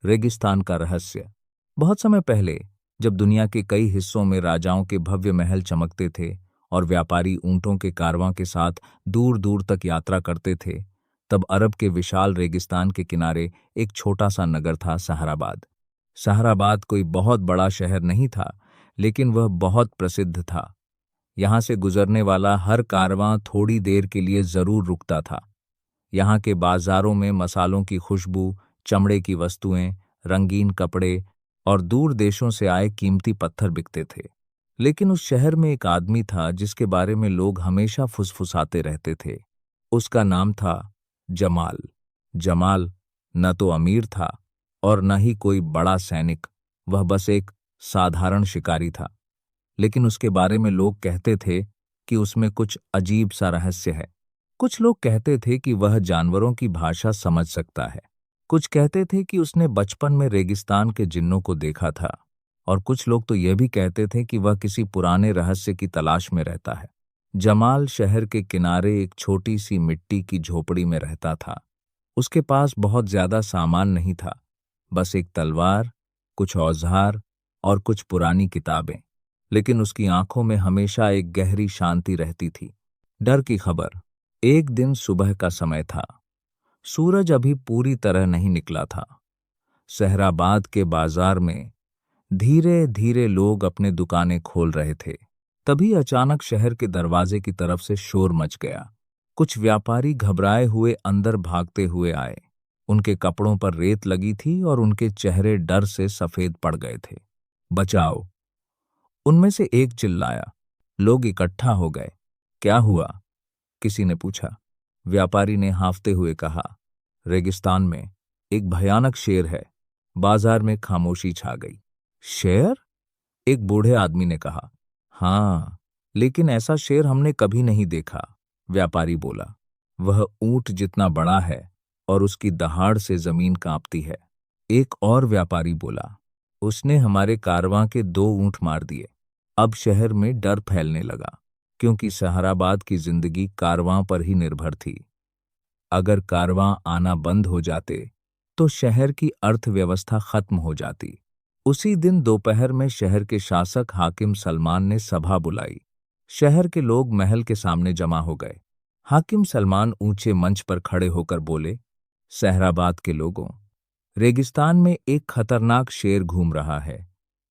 रेगिस्तान का रहस्य। बहुत समय पहले, जब दुनिया के कई हिस्सों में राजाओं के भव्य महल चमकते थे और व्यापारी ऊंटों के कारवां के साथ दूर दूर तक यात्रा करते थे, तब अरब के विशाल रेगिस्तान के किनारे एक छोटा सा नगर था, सहराबाद। सहराबाद कोई बहुत बड़ा शहर नहीं था, लेकिन वह बहुत प्रसिद्ध था। यहाँ से गुजरने वाला हर कारवां थोड़ी देर के लिए जरूर रुकता था। यहाँ के बाजारों में मसालों की खुशबू, चमड़े की वस्तुएं, रंगीन कपड़े और दूर देशों से आए कीमती पत्थर बिकते थे। लेकिन उस शहर में एक आदमी था जिसके बारे में लोग हमेशा फुसफुसाते रहते थे। उसका नाम था जमाल। जमाल न तो अमीर था और न ही कोई बड़ा सैनिक, वह बस एक साधारण शिकारी था। लेकिन उसके बारे में लोग कहते थे कि उसमें कुछ अजीब सा रहस्य है। कुछ लोग कहते थे कि वह जानवरों की भाषा समझ सकता है। कुछ कहते थे कि उसने बचपन में रेगिस्तान के जिन्नों को देखा था, और कुछ लोग तो यह भी कहते थे कि वह किसी पुराने रहस्य की तलाश में रहता है। जमाल शहर के किनारे एक छोटी सी मिट्टी की झोपड़ी में रहता था। उसके पास बहुत ज्यादा सामान नहीं था, बस एक तलवार, कुछ औजार और कुछ पुरानी किताबें। लेकिन उसकी आंखों में हमेशा एक गहरी शांति रहती थी। डर की खबर। एक दिन सुबह का समय था। सूरज अभी पूरी तरह नहीं निकला था। सहराबाद के बाजार में धीरे धीरे लोग अपने दुकानें खोल रहे थे। तभी अचानक शहर के दरवाजे की तरफ से शोर मच गया। कुछ व्यापारी घबराए हुए अंदर भागते हुए आए। उनके कपड़ों पर रेत लगी थी और उनके चेहरे डर से सफेद पड़ गए थे। बचाओ! उनमें से एक चिल्लाया। लोग इकट्ठा हो गए। क्या हुआ? किसी ने पूछा। व्यापारी ने हांफते हुए कहा, रेगिस्तान में एक भयानक शेर है। बाजार में खामोशी छा गई। शेर? एक बूढ़े आदमी ने कहा। हाँ, लेकिन ऐसा शेर हमने कभी नहीं देखा, व्यापारी बोला। वह ऊंट जितना बड़ा है और उसकी दहाड़ से जमीन कांपती है। एक और व्यापारी बोला, उसने हमारे कारवां के 2 ऊंट मार दिए। अब शहर में डर फैलने लगा, क्योंकि सहराबाद की जिंदगी कारवां पर ही निर्भर थी। अगर कारवां आना बंद हो जाते तो शहर की अर्थव्यवस्था खत्म हो जाती। उसी दिन दोपहर में शहर के शासक हाकिम सलमान ने सभा बुलाई। शहर के लोग महल के सामने जमा हो गए। हाकिम सलमान ऊंचे मंच पर खड़े होकर बोले, सहराबाद के लोगों, रेगिस्तान में एक खतरनाक शेर घूम रहा है।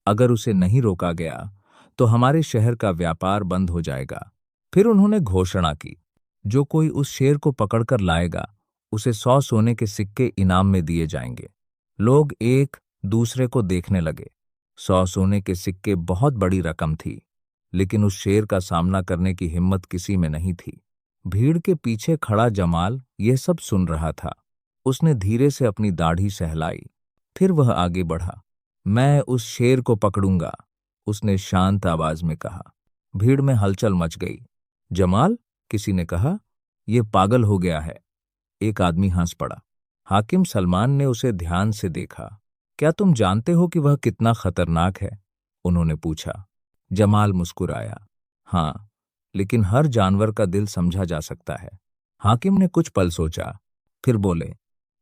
अगर उसे नहीं रोका गया तो हमारे शहर का व्यापार बंद हो जाएगा। फिर उन्होंने घोषणा की, जो कोई उस शेर को पकड़कर लाएगा, उसे 100 सोने के सिक्के इनाम में दिए जाएंगे। लोग एक दूसरे को देखने लगे। 100 सोने के सिक्के बहुत बड़ी रकम थी, लेकिन उस शेर का सामना करने की हिम्मत किसी में नहीं थी। भीड़ के पीछे खड़ा जमाल यह सब सुन रहा था। उसने धीरे से अपनी दाढ़ी सहलाई। फिर वह आगे बढ़ा। मैं उस शेर को पकड़ूंगा, उसने शांत आवाज में कहा। भीड़ में हलचल मच गई। जमाल? किसी ने कहा। यह पागल हो गया है। एक आदमी हंस पड़ा। हाकिम सलमान ने उसे ध्यान से देखा। क्या तुम जानते हो कि वह कितना खतरनाक है? उन्होंने पूछा। जमाल मुस्कुराया। हाँ, लेकिन हर जानवर का दिल समझा जा सकता है। हाकिम ने कुछ पल सोचा, फिर बोले,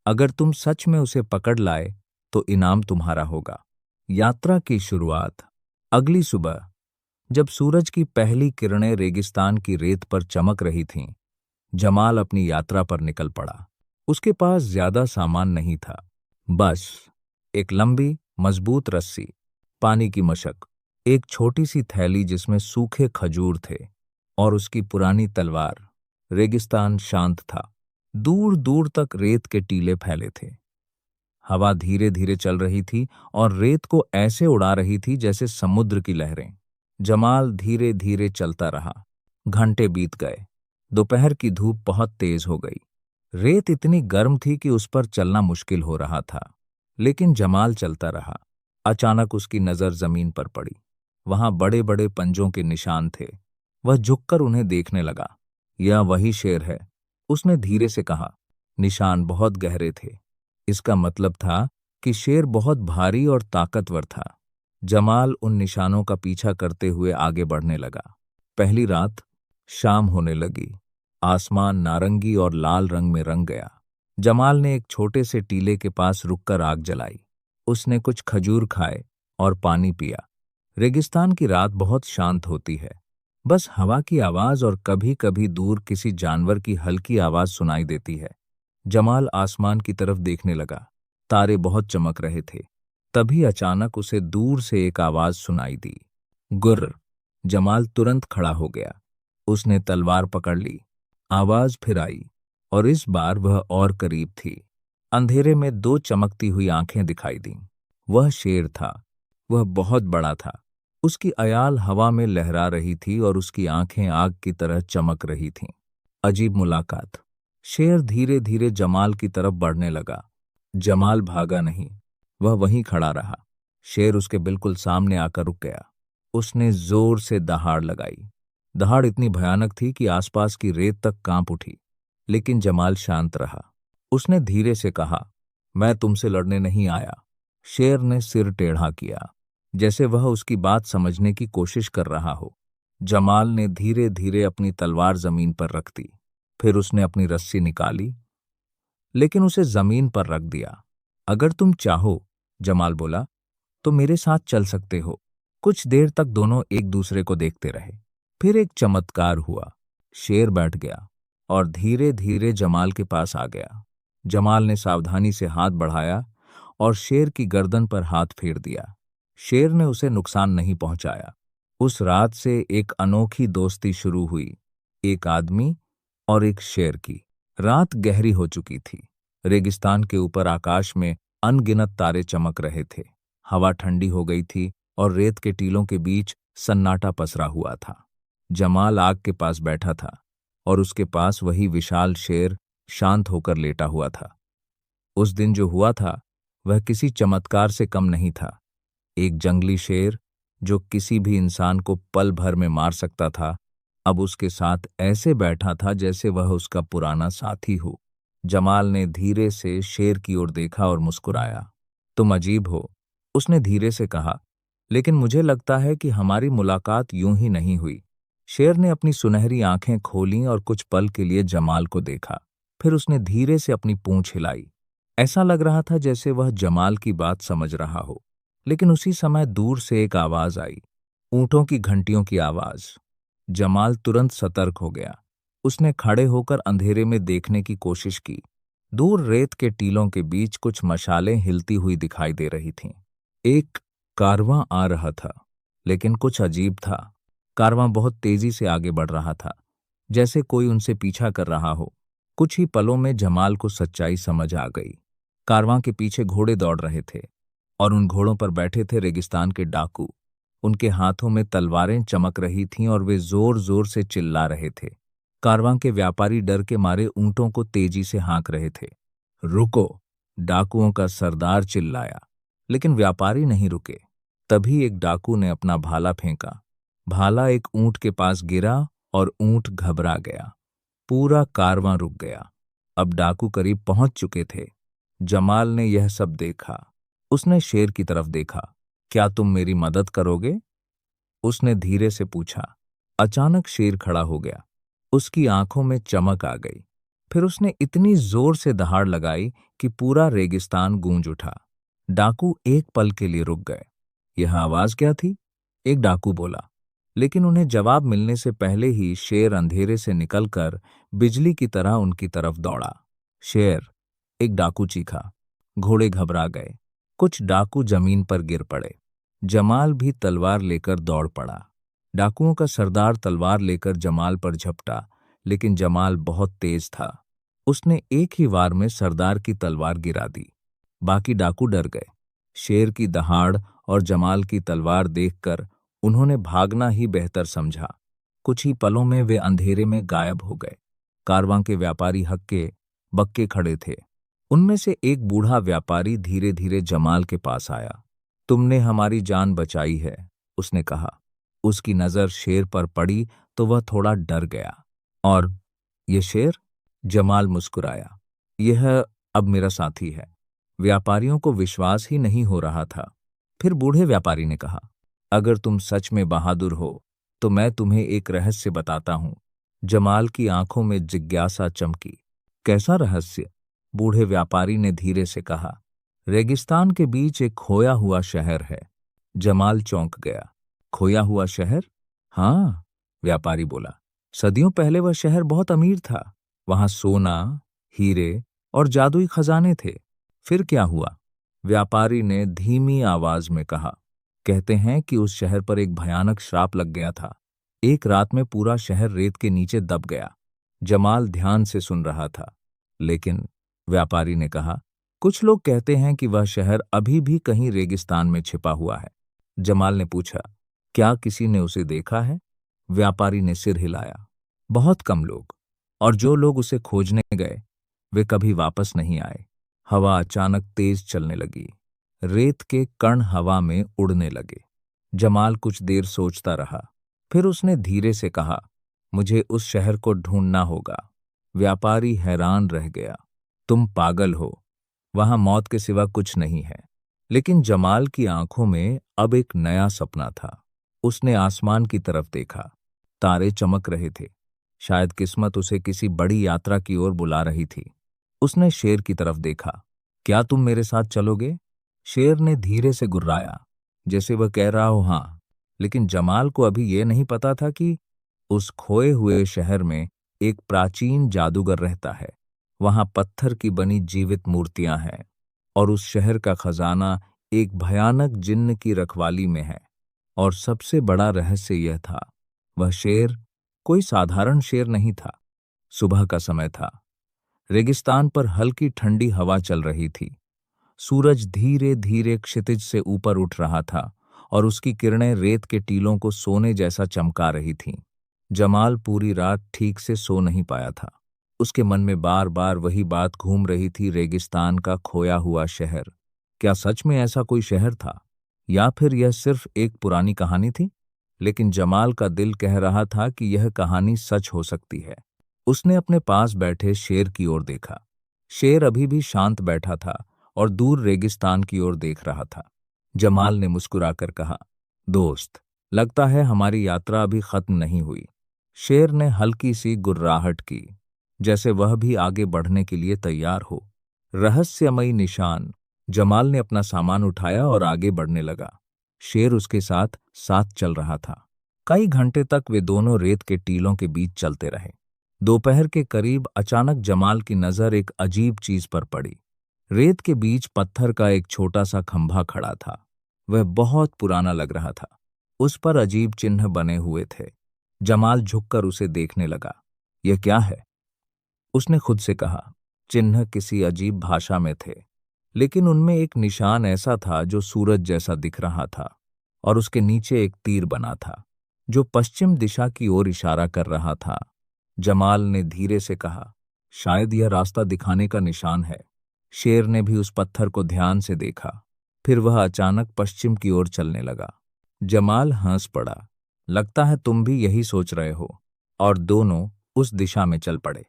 अगर तुम सच में उसे पकड़ लाए तो इनाम तुम्हारा होगा। यात्रा की शुरुआत। अगली सुबह, जब सूरज की पहली किरणें रेगिस्तान की रेत पर चमक रही थीं, जमाल अपनी यात्रा पर निकल पड़ा। उसके पास ज्यादा सामान नहीं था, बस एक लंबी मजबूत रस्सी, पानी की मशक, एक छोटी सी थैली जिसमें सूखे खजूर थे, और उसकी पुरानी तलवार। रेगिस्तान शांत था। दूर दूर तक रेत के टीले फैले थे। हवा धीरे धीरे चल रही थी और रेत को ऐसे उड़ा रही थी जैसे समुद्र की लहरें। जमाल धीरे धीरे चलता रहा। घंटे बीत गए। दोपहर की धूप बहुत तेज हो गई। रेत इतनी गर्म थी कि उस पर चलना मुश्किल हो रहा था, लेकिन जमाल चलता रहा। अचानक उसकी नजर जमीन पर पड़ी। वहां बड़े बड़े पंजों के निशान थे। वह झुककर उन्हें देखने लगा। यह वही शेर है, उसने धीरे से कहा। निशान बहुत गहरे थे। इसका मतलब था कि शेर बहुत भारी और ताकतवर था। जमाल उन निशानों का पीछा करते हुए आगे बढ़ने लगा। पहली रात। शाम होने लगी। आसमान नारंगी और लाल रंग में रंग गया। जमाल ने एक छोटे से टीले के पास रुककर आग जलाई। उसने कुछ खजूर खाए और पानी पिया। रेगिस्तान की रात बहुत शांत होती है। बस हवा की आवाज और कभी कभी दूर किसी जानवर की हल्की आवाज सुनाई देती है। जमाल आसमान की तरफ देखने लगा। तारे बहुत चमक रहे थे। तभी अचानक उसे दूर से एक आवाज सुनाई दी। गुर्र। जमाल तुरंत खड़ा हो गया। उसने तलवार पकड़ ली। आवाज फिर आई और इस बार वह और करीब थी। अंधेरे में दो चमकती हुई आंखें दिखाई दीं। वह शेर था। वह बहुत बड़ा था। उसकी अयाल हवा में लहरा रही थी और उसकी आंखें आग की तरह चमक रही थीं। अजीब मुलाकात। शेर धीरे धीरे जमाल की तरफ बढ़ने लगा। जमाल भागा नहीं, वह वहीं खड़ा रहा। शेर उसके बिल्कुल सामने आकर रुक गया। उसने जोर से दहाड़ लगाई। दहाड़ इतनी भयानक थी कि आसपास की रेत तक कांप उठी। लेकिन जमाल शांत रहा। उसने धीरे से कहा, मैं तुमसे लड़ने नहीं आया। शेर ने सिर टेढ़ा किया, जैसे वह उसकी बात समझने की कोशिश कर रहा हो। जमाल ने धीरे धीरे अपनी तलवार जमीन पर रख दी। फिर उसने अपनी रस्सी निकाली, लेकिन उसे जमीन पर रख दिया। अगर तुम चाहो, जमाल बोला, तो मेरे साथ चल सकते हो। कुछ देर तक दोनों एक दूसरे को देखते रहे। फिर एक चमत्कार हुआ। शेर बैठ गया और धीरे धीरे जमाल के पास आ गया। जमाल ने सावधानी से हाथ बढ़ाया और शेर की गर्दन पर हाथ फेर दिया। शेर ने उसे नुकसान नहीं पहुंचाया। उस रात से एक अनोखी दोस्ती शुरू हुई, एक आदमी और एक शेर की। रात गहरी हो चुकी थी। रेगिस्तान के ऊपर आकाश में अनगिनत तारे चमक रहे थे। हवा ठंडी हो गई थी और रेत के टीलों के बीच सन्नाटा पसरा हुआ था। जमाल आग के पास बैठा था और उसके पास वही विशाल शेर शांत होकर लेटा हुआ था। उस दिन जो हुआ था वह किसी चमत्कार से कम नहीं था। एक जंगली शेर जो किसी भी इंसान को पल भर में मार सकता था, अब उसके साथ ऐसे बैठा था जैसे वह उसका पुराना साथी हो। जमाल ने धीरे से शेर की ओर देखा और मुस्कुराया। तुम अजीब हो, उसने धीरे से कहा, लेकिन मुझे लगता है कि हमारी मुलाकात यूं ही नहीं हुई। शेर ने अपनी सुनहरी आंखें खोलीं और कुछ पल के लिए जमाल को देखा। फिर उसने धीरे से अपनी पूंछ हिलाई। ऐसा लग रहा था जैसे वह जमाल की बात समझ रहा हो। लेकिन उसी समय दूर से एक आवाज आई, ऊंटों की घंटियों की आवाज। जमाल तुरंत सतर्क हो गया। उसने खड़े होकर अंधेरे में देखने की कोशिश की। दूर रेत के टीलों के बीच कुछ मशालें हिलती हुई दिखाई दे रही थीं। एक कारवां आ रहा था, लेकिन कुछ अजीब था। कारवां बहुत तेजी से आगे बढ़ रहा था, जैसे कोई उनसे पीछा कर रहा हो। कुछ ही पलों में जमाल को सच्चाई समझ आ गई। कारवां के पीछे घोड़े दौड़ रहे थे और उन घोड़ों पर बैठे थे रेगिस्तान के डाकू। उनके हाथों में तलवारें चमक रही थीं और वे जोर जोर से चिल्ला रहे थे। कारवां के व्यापारी डर के मारे ऊंटों को तेजी से हाँक रहे थे। रुको, डाकुओं का सरदार चिल्लाया, लेकिन व्यापारी नहीं रुके। तभी एक डाकू ने अपना भाला फेंका। भाला एक ऊंट के पास गिरा और ऊंट घबरा गया। पूरा कारवां रुक गया। अब डाकू करीब पहुंच चुके थे। जमाल ने यह सब देखा। उसने शेर की तरफ देखा। क्या तुम मेरी मदद करोगे? उसने धीरे से पूछा। अचानक शेर खड़ा हो गया। उसकी आंखों में चमक आ गई। फिर उसने इतनी जोर से दहाड़ लगाई कि पूरा रेगिस्तान गूंज उठा। डाकू एक पल के लिए रुक गए। यह आवाज क्या थी? एक डाकू बोला। लेकिन उन्हें जवाब मिलने से पहले ही शेर अंधेरे से निकलकर बिजली की तरह उनकी तरफ दौड़ा। शेर, एक डाकू चीखा। घोड़े घबरा गए। कुछ डाकू जमीन पर गिर पड़े। जमाल भी तलवार लेकर दौड़ पड़ा। डाकुओं का सरदार तलवार लेकर जमाल पर झपटा, लेकिन जमाल बहुत तेज था। उसने एक ही वार में सरदार की तलवार गिरा दी। बाकी डाकू डर गए। शेर की दहाड़ और जमाल की तलवार देखकर उन्होंने भागना ही बेहतर समझा। कुछ ही पलों में वे अंधेरे में गायब हो गए। कारवां के व्यापारी हक्के बक्के खड़े थे। उनमें से एक बूढ़ा व्यापारी धीरे धीरे जमाल के पास आया। तुमने हमारी जान बचाई है, उसने कहा। उसकी नजर शेर पर पड़ी तो वह थोड़ा डर गया। और ये शेर? जमाल मुस्कुराया। यह अब मेरा साथी है। व्यापारियों को विश्वास ही नहीं हो रहा था। फिर बूढ़े व्यापारी ने कहा, अगर तुम सच में बहादुर हो तो मैं तुम्हें एक रहस्य बताता हूं। जमाल की आंखों में जिज्ञासा चमकी। कैसा रहस्य? बूढ़े व्यापारी ने धीरे से कहा। रेगिस्तान के बीच एक खोया हुआ शहर है। जमाल चौंक गया। खोया हुआ शहर? हाँ, व्यापारी बोला। सदियों पहले वह शहर बहुत अमीर था। वहां सोना, हीरे और जादुई खजाने थे। फिर क्या हुआ? व्यापारी ने धीमी आवाज में कहा। कहते हैं कि उस शहर पर एक भयानक श्राप लग गया था। एक रात में पूरा शहर रेत के नीचे दब गया। जमाल ध्यान से सुन रहा था। लेकिन व्यापारी ने कहा, कुछ लोग कहते हैं कि वह शहर अभी भी कहीं रेगिस्तान में छिपा हुआ है। जमाल ने पूछा, क्या किसी ने उसे देखा है? व्यापारी ने सिर हिलाया। बहुत कम लोग, और जो लोग उसे खोजने गए वे कभी वापस नहीं आए। हवा अचानक तेज चलने लगी। रेत के कण हवा में उड़ने लगे। जमाल कुछ देर सोचता रहा। फिर उसने धीरे से कहा, मुझे उस शहर को ढूंढना होगा। व्यापारी हैरान रह गया। तुम पागल हो, वहां मौत के सिवा कुछ नहीं है। लेकिन जमाल की आंखों में अब एक नया सपना था। उसने आसमान की तरफ देखा। तारे चमक रहे थे। शायद किस्मत उसे किसी बड़ी यात्रा की ओर बुला रही थी। उसने शेर की तरफ देखा। क्या तुम मेरे साथ चलोगे? शेर ने धीरे से गुर्राया, जैसे वह कह रहा हो हाँ। लेकिन जमाल को अभी यह नहीं पता था कि उस खोए हुए शहर में एक प्राचीन जादूगर रहता है। वहां पत्थर की बनी जीवित मूर्तियां हैं, और उस शहर का खजाना एक भयानक जिन्न की रखवाली में है। और सबसे बड़ा रहस्य यह था, वह शेर कोई साधारण शेर नहीं था। सुबह का समय था। रेगिस्तान पर हल्की ठंडी हवा चल रही थी। सूरज धीरे धीरे क्षितिज से ऊपर उठ रहा था, और उसकी किरणें रेत के टीलों को सोने जैसा चमका रही थीं। जमाल पूरी रात ठीक से सो नहीं पाया था। उसके मन में बार बार वही बात घूम रही थी, रेगिस्तान का खोया हुआ शहर। क्या सच में ऐसा कोई शहर था, या फिर यह सिर्फ एक पुरानी कहानी थी? लेकिन जमाल का दिल कह रहा था कि यह कहानी सच हो सकती है। उसने अपने पास बैठे शेर की ओर देखा। शेर अभी भी शांत बैठा था और दूर रेगिस्तान की ओर देख रहा था। जमाल ने मुस्कुराकर कहा, दोस्त, लगता है हमारी यात्रा अभी खत्म नहीं हुई। शेर ने हल्की सी गुर्राहट की, जैसे वह भी आगे बढ़ने के लिए तैयार हो। रहस्यमयी निशान। जमाल ने अपना सामान उठाया और आगे बढ़ने लगा। शेर उसके साथ साथ चल रहा था। कई घंटे तक वे दोनों रेत के टीलों के बीच चलते रहे। दोपहर के करीब अचानक जमाल की नजर एक अजीब चीज पर पड़ी। रेत के बीच पत्थर का एक छोटा सा खंभा खड़ा था। वह बहुत पुराना लग रहा था। उस पर अजीब चिन्ह बने हुए थे। जमाल झुककर उसे देखने लगा। यह क्या है? उसने खुद से कहा। चिन्ह किसी अजीब भाषा में थे, लेकिन उनमें एक निशान ऐसा था जो सूरज जैसा दिख रहा था, और उसके नीचे एक तीर बना था जो पश्चिम दिशा की ओर इशारा कर रहा था। जमाल ने धीरे से कहा, शायद यह रास्ता दिखाने का निशान है। शेर ने भी उस पत्थर को ध्यान से देखा। फिर वह अचानक पश्चिम की ओर चलने लगा। जमाल हंस पड़ा। लगता है तुम भी यही सोच रहे हो। और दोनों उस दिशा में चल पड़े।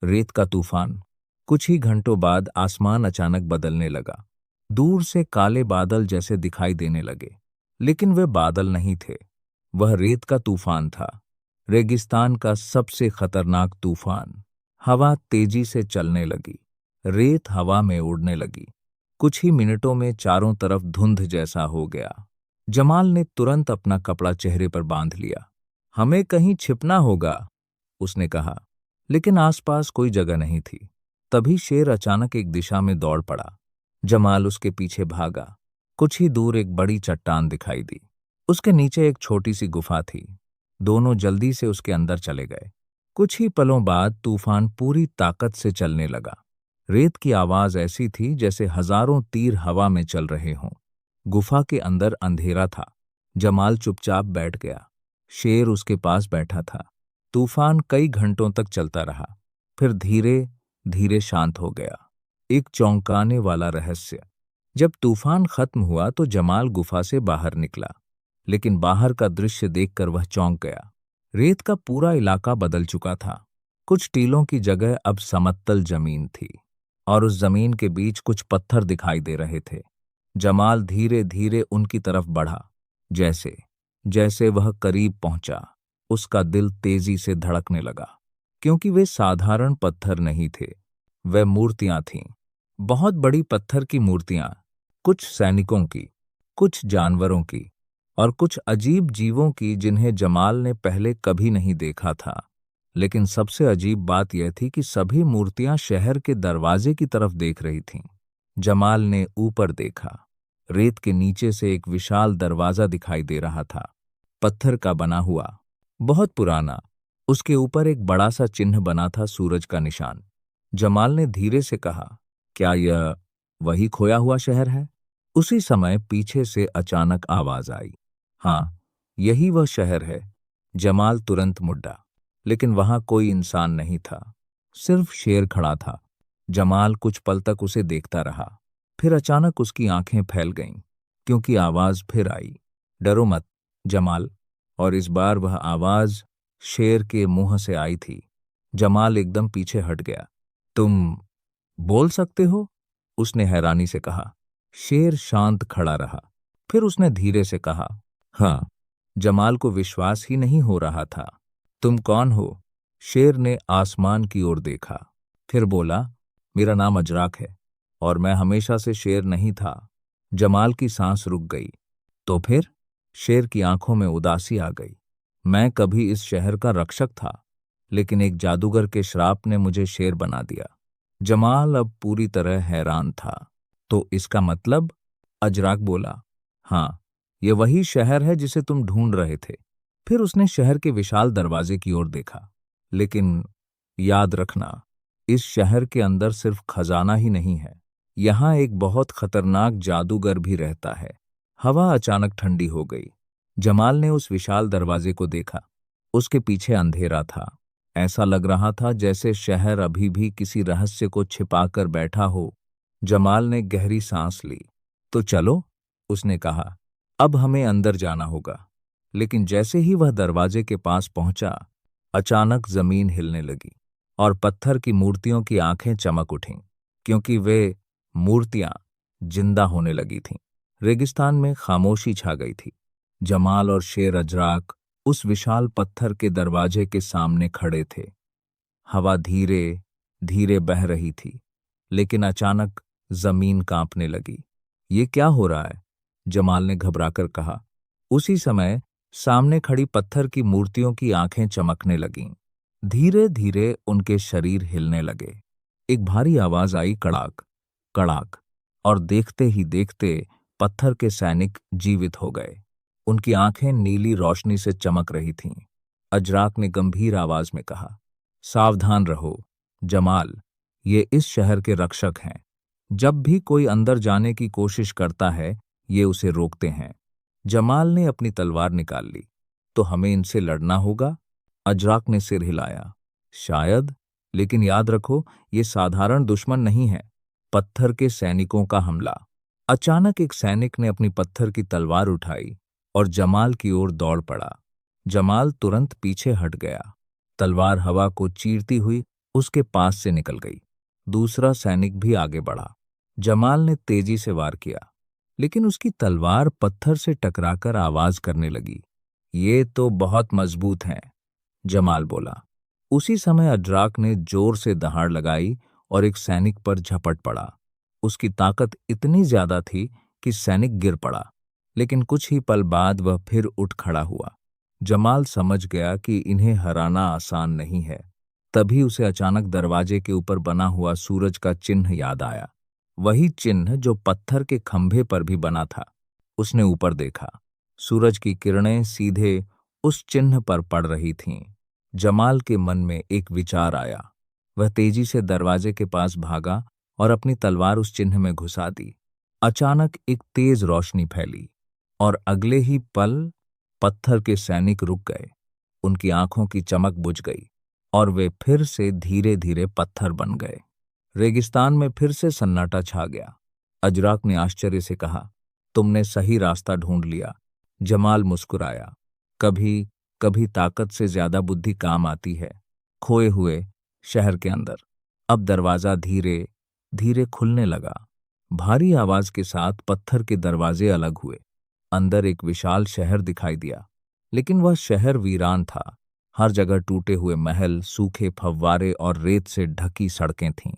रेत का तूफान। कुछ ही घंटों बाद आसमान अचानक बदलने लगा। दूर से काले बादल जैसे दिखाई देने लगे, लेकिन वे बादल नहीं थे। वह रेत का तूफान था, रेगिस्तान का सबसे खतरनाक तूफान। हवा तेजी से चलने लगी। रेत हवा में उड़ने लगी। कुछ ही मिनटों में चारों तरफ धुंध जैसा हो गया। जमाल ने तुरंत अपना कपड़ा चेहरे पर बांध लिया। हमें कहीं छिपना होगा, उसने कहा, लेकिन आसपास कोई जगह नहीं थी। तभी शेर अचानक एक दिशा में दौड़ पड़ा। जमाल उसके पीछे भागा। कुछ ही दूर एक बड़ी चट्टान दिखाई दी। उसके नीचे एक छोटी सी गुफा थी। दोनों जल्दी से उसके अंदर चले गए। कुछ ही पलों बाद तूफान पूरी ताकत से चलने लगा। रेत की आवाज ऐसी थी जैसे हजारों तीर हवा में चल रहे हों। गुफा के अंदर अंधेरा था। जमाल चुपचाप बैठ गया। शेर उसके पास बैठा था। तूफान कई घंटों तक चलता रहा, फिर धीरे धीरे शांत हो गया। एक चौंकाने वाला रहस्य। जब तूफान खत्म हुआ तो जमाल गुफा से बाहर निकला, लेकिन बाहर का दृश्य देखकर वह चौंक गया। रेत का पूरा इलाका बदल चुका था। कुछ टीलों की जगह अब समतल जमीन थी, और उस जमीन के बीच कुछ पत्थर दिखाई दे रहे थे। जमाल धीरे धीरे उनकी तरफ बढ़ा। जैसे जैसे वह करीब पहुंचा, उसका दिल तेजी से धड़कने लगा, क्योंकि वे साधारण पत्थर नहीं थे, वे मूर्तियां थीं। बहुत बड़ी पत्थर की मूर्तियां, कुछ सैनिकों की, कुछ जानवरों की और कुछ अजीब जीवों की जिन्हें जमाल ने पहले कभी नहीं देखा था। लेकिन सबसे अजीब बात यह थी कि सभी मूर्तियां शहर के दरवाजे की तरफ देख रही थीं। जमाल ने ऊपर देखा। रेत के नीचे से एक विशाल दरवाजा दिखाई दे रहा था, पत्थर का बना हुआ, बहुत पुराना। उसके ऊपर एक बड़ा सा चिन्ह बना था, सूरज का निशान। जमाल ने धीरे से कहा, क्या यह वही खोया हुआ शहर है? उसी समय पीछे से अचानक आवाज आई, हाँ, यही वह शहर है। जमाल तुरंत मुड़ा, लेकिन वहां कोई इंसान नहीं था, सिर्फ शेर खड़ा था। जमाल कुछ पल तक उसे देखता रहा, फिर अचानक उसकी आंखें फैल गईं, क्योंकि आवाज फिर आई, डरो मत, जमाल। और इस बार वह आवाज शेर के मुंह से आई थी। जमाल एकदम पीछे हट गया। तुम बोल सकते हो? उसने हैरानी से कहा। शेर शांत खड़ा रहा, फिर उसने धीरे से कहा, हाँ। जमाल को विश्वास ही नहीं हो रहा था। तुम कौन हो? शेर ने आसमान की ओर देखा, फिर बोला, मेरा नाम अजराक है और मैं हमेशा से शेर नहीं था। जमाल की सांस रुक गई। तो फिर? शेर की आंखों में उदासी आ गई। मैं कभी इस शहर का रक्षक था, लेकिन एक जादूगर के श्राप ने मुझे शेर बना दिया। जमाल अब पूरी तरह हैरान था। तो इसका मतलब? अजराक बोला, हाँ, ये वही शहर है जिसे तुम ढूंढ रहे थे। फिर उसने शहर के विशाल दरवाजे की ओर देखा। लेकिन याद रखना, इस शहर के अंदर सिर्फ खजाना ही नहीं है, यहाँ एक बहुत खतरनाक जादूगर भी रहता है। हवा अचानक ठंडी हो गई। जमाल ने उस विशाल दरवाजे को देखा। उसके पीछे अंधेरा था। ऐसा लग रहा था जैसे शहर अभी भी किसी रहस्य को छिपाकर बैठा हो। जमाल ने गहरी सांस ली। तो चलो, उसने कहा, अब हमें अंदर जाना होगा। लेकिन जैसे ही वह दरवाजे के पास पहुंचा, अचानक जमीन हिलने लगी और पत्थर की मूर्तियों की आंखें चमक उठीं, क्योंकि वे मूर्तियां जिंदा होने लगी थीं। रेगिस्तान में खामोशी छा गई थी। जमाल और शेर अजराक उस विशाल पत्थर के दरवाजे के सामने खड़े थे। हवा धीरे धीरे बह रही थी, लेकिन अचानक जमीन कांपने लगी। ये क्या हो रहा है? जमाल ने घबराकर कहा। उसी समय सामने खड़ी पत्थर की मूर्तियों की आंखें चमकने लगीं। धीरे धीरे उनके शरीर हिलने लगे। एक भारी आवाज आई, कड़ाक कड़ाक, और देखते ही देखते पत्थर के सैनिक जीवित हो गए। उनकी आंखें नीली रोशनी से चमक रही थीं। अजराक ने गंभीर आवाज में कहा, सावधान रहो जमाल, ये इस शहर के रक्षक हैं। जब भी कोई अंदर जाने की कोशिश करता है, ये उसे रोकते हैं। जमाल ने अपनी तलवार निकाल ली। तो हमें इनसे लड़ना होगा? अजराक ने सिर हिलाया। शायद, लेकिन याद रखो, ये साधारण दुश्मन नहीं है। पत्थर के सैनिकों का हमला। अचानक एक सैनिक ने अपनी पत्थर की तलवार उठाई और जमाल की ओर दौड़ पड़ा। जमाल तुरंत पीछे हट गया। तलवार हवा को चीरती हुई उसके पास से निकल गई। दूसरा सैनिक भी आगे बढ़ा। जमाल ने तेजी से वार किया, लेकिन उसकी तलवार पत्थर से टकराकर आवाज करने लगी। ये तो बहुत मजबूत हैं, जमाल बोला। उसी समय अजराक ने जोर से दहाड़ लगाई और एक सैनिक पर झपट पड़ा। उसकी ताकत इतनी ज्यादा थी कि सैनिक गिर पड़ा, लेकिन कुछ ही पल बाद वह फिर उठ खड़ा हुआ। जमाल समझ गया कि इन्हें हराना आसान नहीं है। तभी उसे अचानक दरवाजे के ऊपर बना हुआ सूरज का चिन्ह याद आया, वही चिन्ह जो पत्थर के खंभे पर भी बना था। उसने ऊपर देखा। सूरज की किरणें सीधे उस चिन्ह पर पड़ रही थीं। जमाल के मन में एक विचार आया। वह तेजी से दरवाजे के पास भागा और अपनी तलवार उस चिन्ह में घुसा दी। अचानक एक तेज रोशनी फैली और अगले ही पल पत्थर के सैनिक रुक गए। उनकी आंखों की चमक बुझ गई और वे फिर से धीरे धीरे पत्थर बन गए। रेगिस्तान में फिर से सन्नाटा छा गया। अजराक ने आश्चर्य से कहा, तुमने सही रास्ता ढूंढ लिया। जमाल मुस्कुराया। कभी कभी ताकत से ज्यादा बुद्धि काम आती है। खोए हुए शहर के अंदर अब दरवाजा धीरे धीरे खुलने लगा। भारी आवाज के साथ पत्थर के दरवाजे अलग हुए। अंदर एक विशाल शहर दिखाई दिया, लेकिन वह शहर वीरान था। हर जगह टूटे हुए महल, सूखे फव्वारे और रेत से ढकी सड़कें थीं।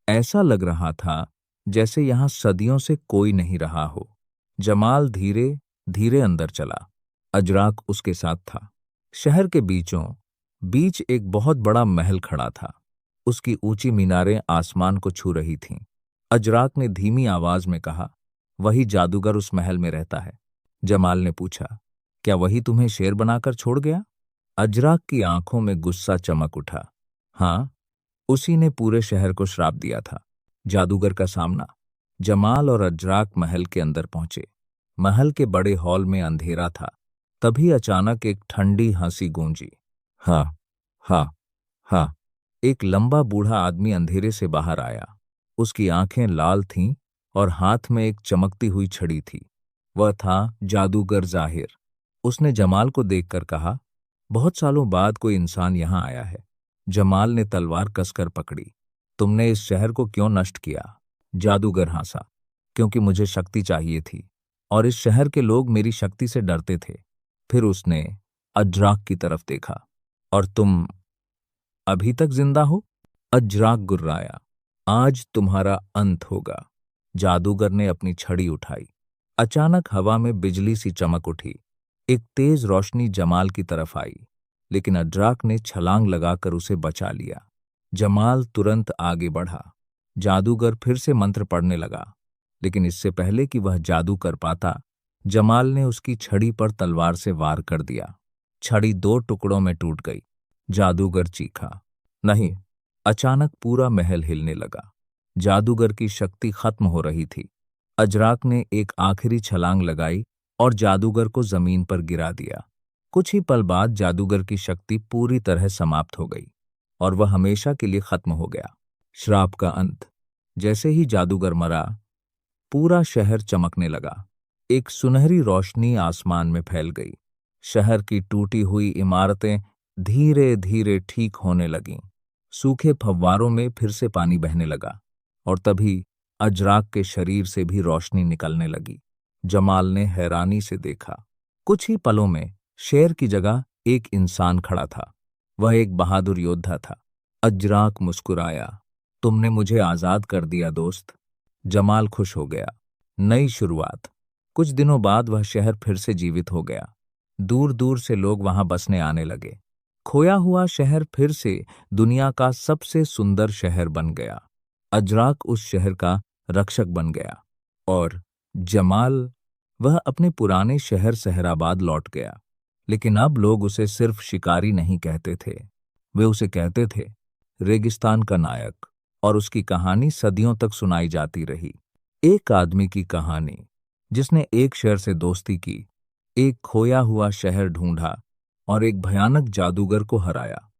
ऐसा लग रहा था जैसे यहां सदियों से कोई नहीं रहा हो। जमाल धीरे धीरे अंदर चला। अजराक उसके साथ था। शहर के बीचों बीच एक बहुत बड़ा महल खड़ा था। उसकी ऊंची मीनारें आसमान को छू रही थीं। अजराक ने धीमी आवाज में कहा, वही जादूगर उस महल में रहता है। जमाल ने पूछा, क्या वही तुम्हें शेर बनाकर छोड़ गया? अजराक की आंखों में गुस्सा चमक उठा। हाँ, उसी ने पूरे शहर को श्राप दिया था। जादूगर का सामना। जमाल और अजराक महल के अंदर पहुंचे। महल के बड़े हॉल में अंधेरा था। तभी अचानक एक ठंडी हंसी गूंजी। हाँ, हाँ, हाँ। एक लंबा बूढ़ा आदमी अंधेरे से बाहर आया। उसकी आंखें लाल थीं और हाथ में एक चमकती हुई छड़ी थी। वह था जादूगर जाहिर। उसने जमाल को देखकर कहा, बहुत सालों बाद कोई इंसान यहां आया है। जमाल ने तलवार कसकर पकड़ी। तुमने इस शहर को क्यों नष्ट किया? जादूगर हंसा, क्योंकि मुझे शक्ति चाहिए थी और इस शहर के लोग मेरी शक्ति से डरते थे। फिर उसने अजराक की तरफ देखा। और तुम अभी तक जिंदा हो? अजराक गुर्राया। आज तुम्हारा अंत होगा। जादूगर ने अपनी छड़ी उठाई। अचानक हवा में बिजली सी चमक उठी। एक तेज रोशनी जमाल की तरफ आई, लेकिन अजराक ने छलांग लगाकर उसे बचा लिया। जमाल तुरंत आगे बढ़ा। जादूगर फिर से मंत्र पढ़ने लगा, लेकिन इससे पहले कि वह जादू कर पाता, जमाल ने उसकी छड़ी पर तलवार से वार कर दिया। छड़ी दो टुकड़ों में टूट गई। जादूगर चीखा। नहीं। अचानक पूरा महल हिलने लगा। जादूगर की शक्ति खत्म हो रही थी। अजराक ने एक आखिरी छलांग लगाई और जादूगर को जमीन पर गिरा दिया। कुछ ही पल बाद जादूगर की शक्ति पूरी तरह समाप्त हो गई और वह हमेशा के लिए खत्म हो गया। श्राप का अंत। जैसे ही जादूगर मरा, पूरा शहर चमकने लगा। एक सुनहरी रोशनी आसमान में फैल गई। शहर की टूटी हुई इमारतें धीरे धीरे ठीक होने लगीं। सूखे फव्वारों में फिर से पानी बहने लगा और तभी अजराक के शरीर से भी रोशनी निकलने लगी। जमाल ने हैरानी से देखा। कुछ ही पलों में शेर की जगह एक इंसान खड़ा था। वह एक बहादुर योद्धा था। अजराक मुस्कुराया। तुमने मुझे आजाद कर दिया दोस्त। जमाल खुश हो गया। नई शुरुआत। कुछ दिनों बाद वह शहर फिर से जीवित हो गया। दूर दूर से लोग वहां बसने आने लगे। खोया हुआ शहर फिर से दुनिया का सबसे सुंदर शहर बन गया। अजराक उस शहर का रक्षक बन गया और जमाल, वह अपने पुराने शहर सहराबाद लौट गया। लेकिन अब लोग उसे सिर्फ शिकारी नहीं कहते थे, वे उसे कहते थे रेगिस्तान का नायक। और उसकी कहानी सदियों तक सुनाई जाती रही। एक आदमी की कहानी जिसने एक शेर से दोस्ती की, एक खोया हुआ शहर ढूंढा और एक भयानक जादूगर को हराया।